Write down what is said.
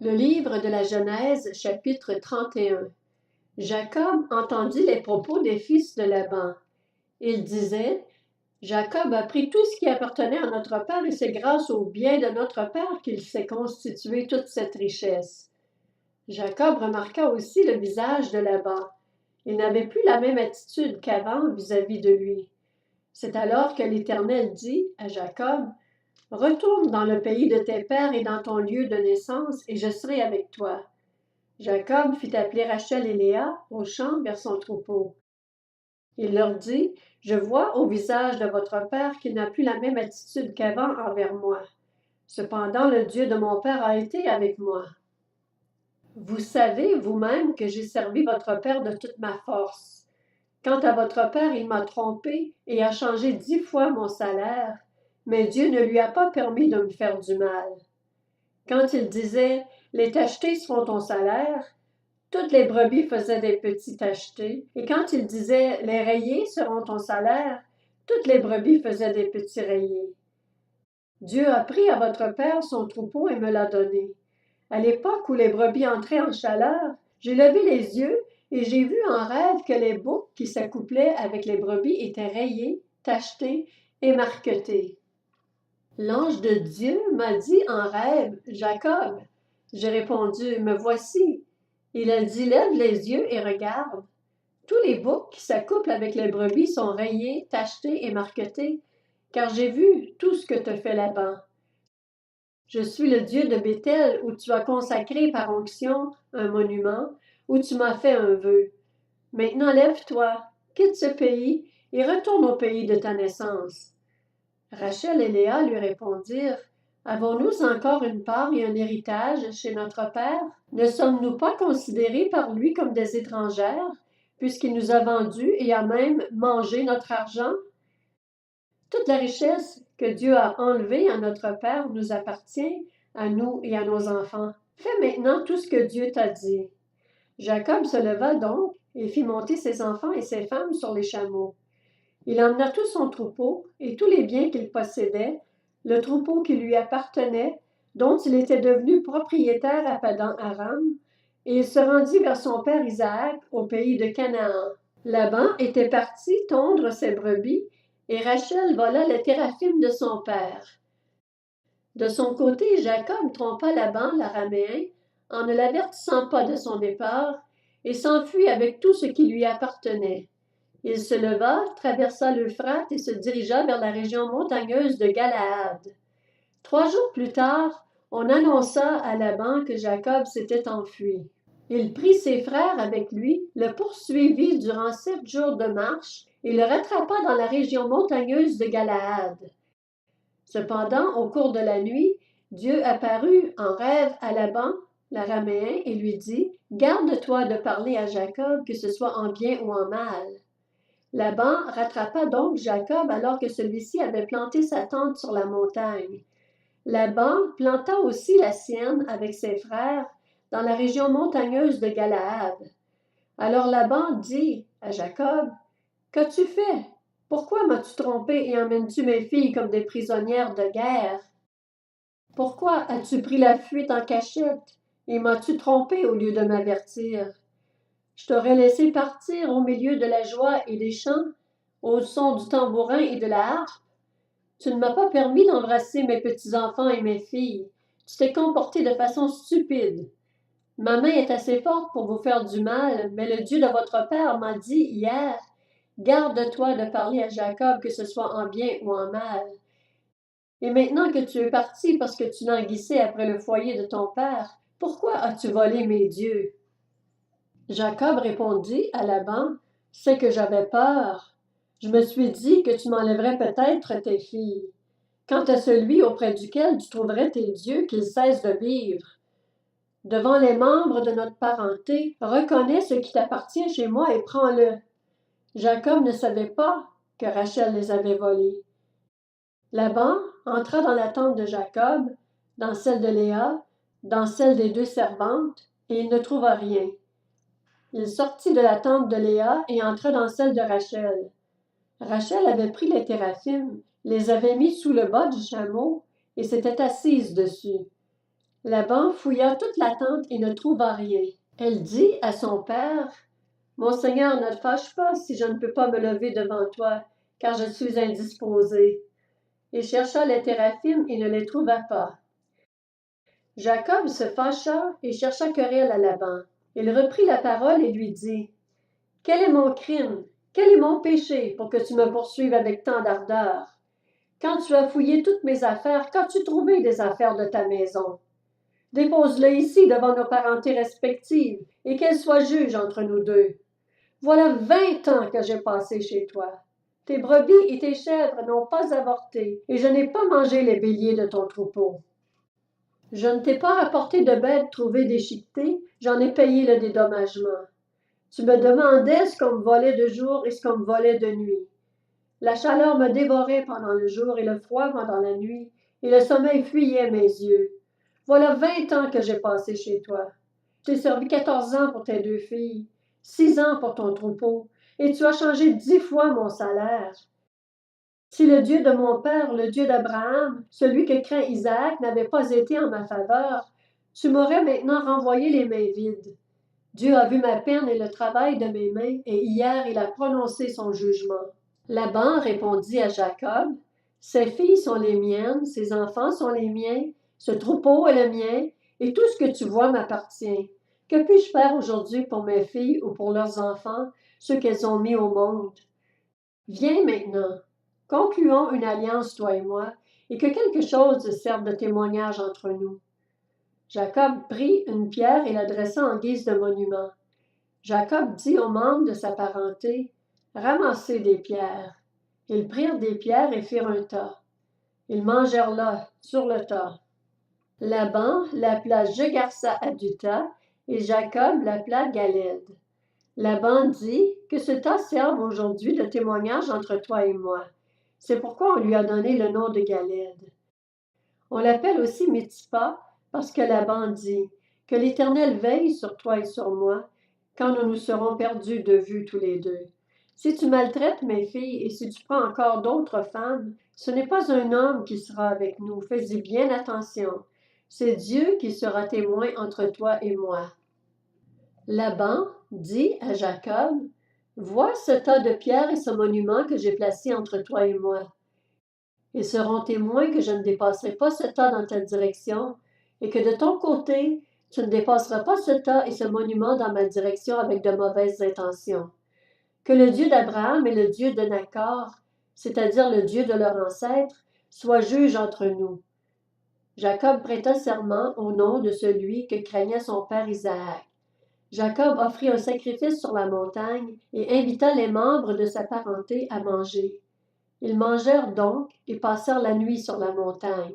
Le livre de la Genèse, chapitre 31. Jacob entendit les propos des fils de Laban. Il disait, Jacob a pris tout ce qui appartenait à notre père et c'est grâce au bien de notre père qu'il s'est constitué toute cette richesse. Jacob remarqua aussi le visage de Laban. Il n'avait plus la même attitude qu'avant vis-à-vis de lui. C'est alors que l'Éternel dit à Jacob, Retourne dans le pays de tes pères et dans ton lieu de naissance, et je serai avec toi. Jacob fit appeler Rachel et Léa au champ vers son troupeau. Il leur dit, Je vois au visage de votre père qu'il n'a plus la même attitude qu'avant envers moi. Cependant, le Dieu de mon père a été avec moi. Vous savez vous-même que j'ai servi votre père de toute ma force. Quant à votre père, il m'a trompé et a changé 10 fois mon salaire, mais Dieu ne lui a pas permis de me faire du mal. Quand il disait « Les tachetés seront ton salaire », toutes les brebis faisaient des petits tachetés, et quand il disait « Les rayés seront ton salaire », toutes les brebis faisaient des petits rayés. Dieu a pris à votre père son troupeau et me l'a donné. À l'époque où les brebis entraient en chaleur, j'ai levé les yeux et j'ai vu en rêve que les boucs qui s'accouplaient avec les brebis étaient rayés, tachetés et marquetés. L'ange de Dieu m'a dit en rêve, Jacob. J'ai répondu, me voici. Il a dit, lève les yeux et regarde. Tous les boucs qui s'accouplent avec les brebis sont rayés, tachetés et marquetés, car j'ai vu tout ce que te fait Laban. Je suis le Dieu de Béthel, où tu as consacré par onction un monument, où tu m'as fait un vœu. Maintenant lève-toi, quitte ce pays et retourne au pays de ta naissance. Rachel et Léa lui répondirent, Avons-nous encore une part et un héritage chez notre père? Ne sommes-nous pas considérés par lui comme des étrangères, puisqu'il nous a vendus et a même mangé notre argent? Toute la richesse que Dieu a enlevée à notre père nous appartient, à nous et à nos enfants. Fais maintenant tout ce que Dieu t'a dit. Jacob se leva donc et fit monter ses enfants et ses femmes sur les chameaux. Il emmena tout son troupeau et tous les biens qu'il possédait, le troupeau qui lui appartenait, dont il était devenu propriétaire à Padan-Aram, et il se rendit vers son père Isaac au pays de Canaan. Laban était parti tondre ses brebis, et Rachel vola les théraphim de son père. De son côté, Jacob trompa Laban, l'araméen, en ne l'avertissant pas de son départ, et s'enfuit avec tout ce qui lui appartenait. Il se leva, traversa l'Euphrate et se dirigea vers la région montagneuse de Galaad. 3 jours plus tard, on annonça à Laban que Jacob s'était enfui. Il prit ses frères avec lui, le poursuivit durant 7 jours de marche et le rattrapa dans la région montagneuse de Galaad. Cependant, au cours de la nuit, Dieu apparut en rêve à Laban, l'araméen, et lui dit, « Garde-toi de parler à Jacob, que ce soit en bien ou en mal. » Laban rattrapa donc Jacob alors que celui-ci avait planté sa tente sur la montagne. Laban planta aussi la sienne avec ses frères dans la région montagneuse de Galaad. Alors Laban dit à Jacob, « Qu'as-tu fait? Pourquoi m'as-tu trompé et emmènes-tu mes filles comme des prisonnières de guerre? Pourquoi as-tu pris la fuite en cachette et m'as-tu trompé au lieu de m'avertir? Je t'aurais laissé partir au milieu de la joie et des chants, au son du tambourin et de la harpe. Tu ne m'as pas permis d'embrasser mes petits-enfants et mes filles. Tu t'es comporté de façon stupide. Ma main est assez forte pour vous faire du mal, mais le Dieu de votre père m'a dit hier, garde-toi de parler à Jacob, que ce soit en bien ou en mal. Et maintenant que tu es parti parce que tu languissais après le foyer de ton père, pourquoi as-tu volé mes dieux? Jacob répondit à Laban, c'est que j'avais peur. Je me suis dit que tu m'enlèverais peut-être tes filles. Quant à celui auprès duquel tu trouverais tes dieux, qu'il cesse de vivre. Devant les membres de notre parenté, reconnais ce qui t'appartient chez moi et prends-le. Jacob ne savait pas que Rachel les avait volés. Laban entra dans la tente de Jacob, dans celle de Léa, dans celle des 2 servantes, et il ne trouva rien. Il sortit de la tente de Léa et entra dans celle de Rachel. Rachel avait pris les théraphim, les avait mis sous le bas du chameau et s'était assise dessus. Laban fouilla toute la tente et ne trouva rien. Elle dit à son père, « Mon Seigneur, ne te fâche pas si je ne peux pas me lever devant toi, car je suis indisposée. » Il chercha les téraphim et ne les trouva pas. Jacob se fâcha et chercha querelle à Laban. Il reprit la parole et lui dit, « Quel est mon crime? Quel est mon péché pour que tu me poursuives avec tant d'ardeur? Quand tu as fouillé toutes mes affaires, qu'as-tu trouvé des affaires de ta maison? Dépose-le ici devant nos parentés respectives et qu'elles soient juges entre nous deux. Voilà 20 ans que j'ai passé chez toi. Tes brebis et tes chèvres n'ont pas avorté et je n'ai pas mangé les béliers de ton troupeau. Je ne t'ai pas rapporté de bêtes trouvées déchiquetées, j'en ai payé le dédommagement. Tu me demandais ce qu'on me volait de jour et ce qu'on me volait de nuit. La chaleur me dévorait pendant le jour et le froid pendant la nuit, et le sommeil fuyait mes yeux. Voilà 20 ans que j'ai passé chez toi. Je t'ai servi 14 ans pour tes 2 filles, 6 ans pour ton troupeau, et tu as changé 10 fois mon salaire. Si le Dieu de mon père, le Dieu d'Abraham, celui que craint Isaac, n'avait pas été en ma faveur, tu m'aurais maintenant renvoyé les mains vides. Dieu a vu ma peine et le travail de mes mains, et hier il a prononcé son jugement. Laban répondit à Jacob, « Ces filles sont les miennes, ces enfants sont les miens, ce troupeau est le mien, et tout ce que tu vois m'appartient. Que puis-je faire aujourd'hui pour mes filles ou pour leurs enfants, ceux qu'elles ont mis au monde? Viens maintenant, concluons une alliance, toi et moi, et que quelque chose serve de témoignage entre nous. » Jacob prit une pierre et la dressa en guise de monument. Jacob dit aux membres de sa parenté, « Ramassez des pierres. » Ils prirent des pierres et firent un tas. Ils mangèrent là, sur le tas. Laban l'appela Jegarsa Aduta et Jacob l'appela Galed. Laban dit, « Que ce tas serve aujourd'hui de témoignage entre toi et moi. » C'est pourquoi on lui a donné le nom de Galed. On l'appelle aussi Mitzpa parce que Laban dit, « Que l'Éternel veille sur toi et sur moi, quand nous nous serons perdus de vue tous les deux. Si tu maltraites mes filles et si tu prends encore d'autres femmes, ce n'est pas un homme qui sera avec nous, fais-y bien attention. C'est Dieu qui sera témoin entre toi et moi. » Laban dit à Jacob, « Vois ce tas de pierres et ce monument que j'ai placé entre toi et moi. Ils seront témoins que je ne dépasserai pas ce tas dans ta direction et que de ton côté, tu ne dépasseras pas ce tas et ce monument dans ma direction avec de mauvaises intentions. Que le Dieu d'Abraham et le Dieu de Nacor, c'est-à-dire le Dieu de leur ancêtre, soit juge entre nous. » Jacob prêta serment au nom de celui que craignait son père Isaac. Jacob offrit un sacrifice sur la montagne et invita les membres de sa parenté à manger. Ils mangèrent donc et passèrent la nuit sur la montagne.